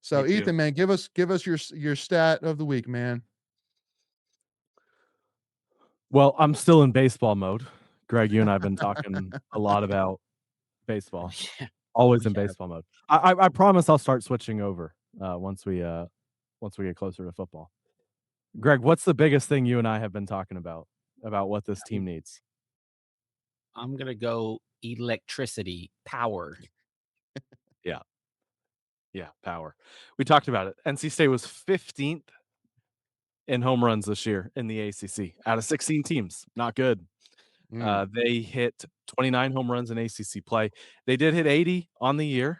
So Me too. Ethan, man, give us your stat of the week, man. Well, I'm still in baseball mode. Greg, you and I have been talking a lot about baseball. Yeah, Always we in have. baseball mode. I promise I'll start switching over once we get closer to football. Greg, what's the biggest thing you and I have been talking about what this team needs? I'm gonna go electricity, power. Yeah. Yeah, power. We talked about it. NC State was 15th in home runs this year in the ACC out of 16 teams. Not good. They hit 29 home runs in ACC play. They did hit 80 on the year,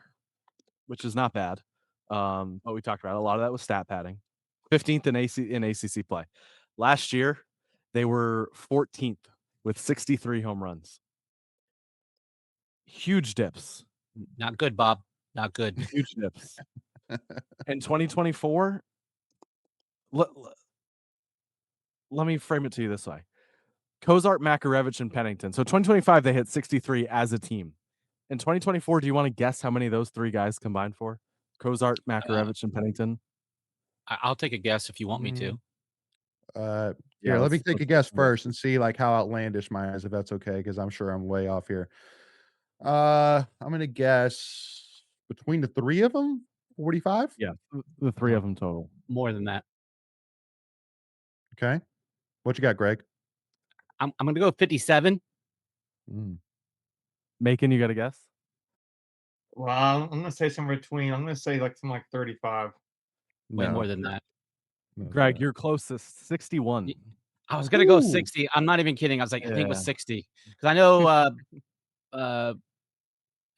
which is not bad. But we talked about it. A lot of that was stat padding. 15th in ACC play. Last year, they were 14th with 63 home runs. Huge dips. Not good, Bob. Not good. Huge dips. In 2024, let me frame it to you this way. Cozart, Makarevich, and Pennington. So 2025, they hit 63 as a team. In 2024, do you want to guess how many those three guys combined for? Cozart, Makarevich, and Pennington? I'll take a guess if you want me to. Here, let me take a guess yeah. first and see like how outlandish mine is, if that's okay, because I'm sure I'm way off here. I'm gonna guess between the three of them, 45. Yeah, the three of them total. More than that. Okay, what you got, Greg? I'm gonna go 57. Macon, you got a guess? Well, I'm gonna say somewhere between. I'm gonna say like something like 35. Way No, more than that. Greg, you're closest. 61. I was gonna go Ooh. 60. I'm not even kidding. I was like, I think it was Yeah. 60 because I know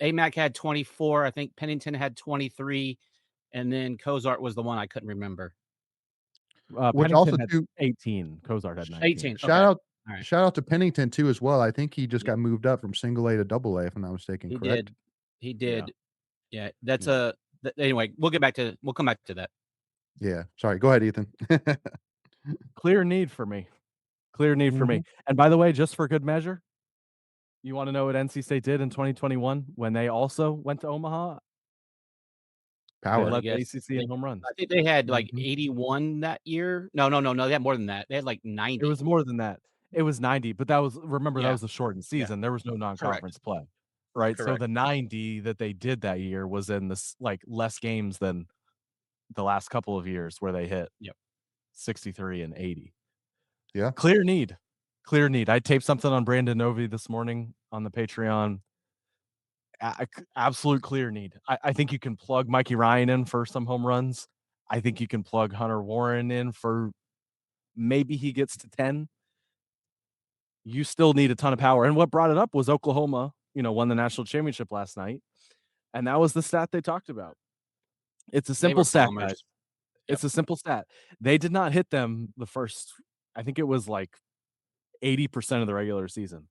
AMAC had 24. I think Pennington had 23, and then Cozart was the one I couldn't remember. Which Pennington also had too 18. Cozart had 19. 18. shout Okay. out All right. shout out to Pennington too as well. I think he just Yeah. got moved up from single A to double A, if I'm not mistaken. He Correct? did. He did. Yeah. That's Yeah. anyway. We'll come back to that. Yeah. Sorry. Go ahead, Ethan. Clear need for me. Clear need for me. And by the way, just for good measure, you want to know what NC State did in 2021 when they also went to Omaha? They Power. led the Yes. ACC in home runs. I think they had like 81 that year. No. They had more than that. They had like 90. It was more than that. It was 90, but that was that Yeah. was a shortened season. There was no non-conference play, right? So Correct. the 90 that they did that year was in this like less games than the last couple of years where they hit 63 and 80. Yeah. Clear need. Clear need. I taped something on Brandon Novi this morning on the Patreon. Absolute clear need. I think you can plug Mikey Ryan in for some home runs. I think you can plug Hunter Warren in for maybe he gets to 10. You still need a ton of power. And what brought it up was Oklahoma, won the national championship last night. And that was the stat they talked about. It's a simple stat, guys. It's a simple stat. They did not hit them the first, I think it was like 80% of the regular season.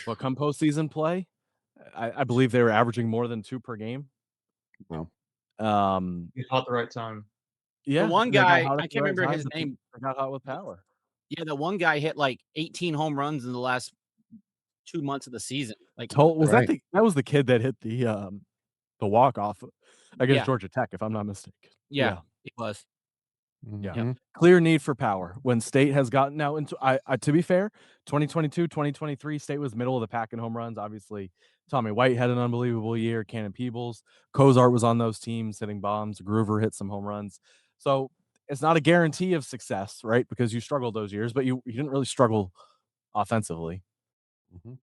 But come postseason play, I believe they were averaging more than 2 per game. Wow. He's hot at the right time. Yeah. The one they got guy, hot I at the can't right remember time, his but they name. got hot with power. Yeah, the one guy hit like 18 home runs in the last 2 months of the season. Like, Right. that was the kid that hit the walk off against Yeah. Georgia Tech, if I'm not mistaken. yeah, it was. Mhm. Clear need for power. When State has gotten now into to be fair, 2022, 2023, State was middle of the pack in home runs. Obviously, Tommy White had an unbelievable year. Cannon Peebles, Cozart was on those teams hitting bombs. Groover hit some home runs. So it's not a guarantee of success, right? Because you struggled those years, but you didn't really struggle offensively. Mhm.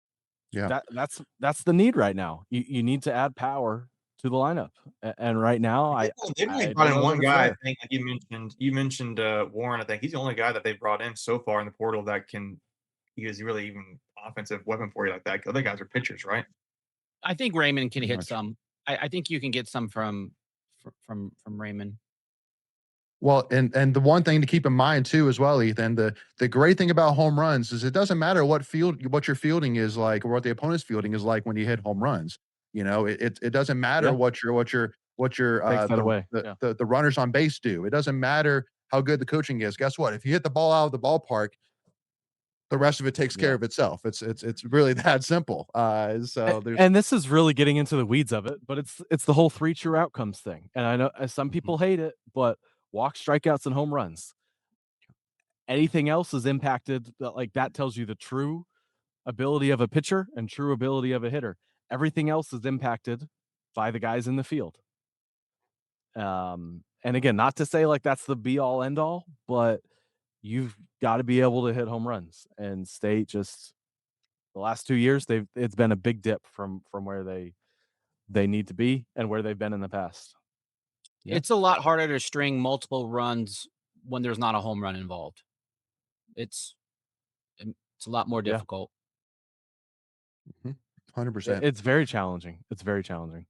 Yeah. That's the need right now. You need to add power to the lineup, and right now They've only I brought don't in know one that it's guy. I there. think like you mentioned Warren. I think he's the only guy that they brought in so far in the portal that he is really even offensive weapon for you like that. 'Cause other guys are pitchers, right? I think Raymond can Pretty hit much. some. I think you can get some from Raymond. Well, and the one thing to keep in mind too, as well, Ethan, the great thing about home runs is it doesn't matter what your fielding is like or what the opponent's fielding is like when you hit home runs. It doesn't matter Yeah. what your Takes that away. Yeah. the runners on base do. It doesn't matter how good the coaching is. Guess what? If you hit the ball out of the ballpark, the rest of it takes care Yeah. of itself. It's really that simple. So there's And this is really getting into the weeds of it, but it's the whole 3 true outcomes thing. And I know some people hate it, but walks, strikeouts, and home runs. Anything else is impacted. Like that tells you the true ability of a pitcher and true ability of a hitter. Everything else is impacted by the guys in the field. And again, not to say like that's the be all end all, but you've got to be able to hit home runs. And State just the last 2 years, it's been a big dip from where they need to be and where they've been in the past. Yeah. It's a lot harder to string multiple runs when there's not a home run involved. It's a lot more Yeah. difficult. 100%. It's very challenging. It's very challenging.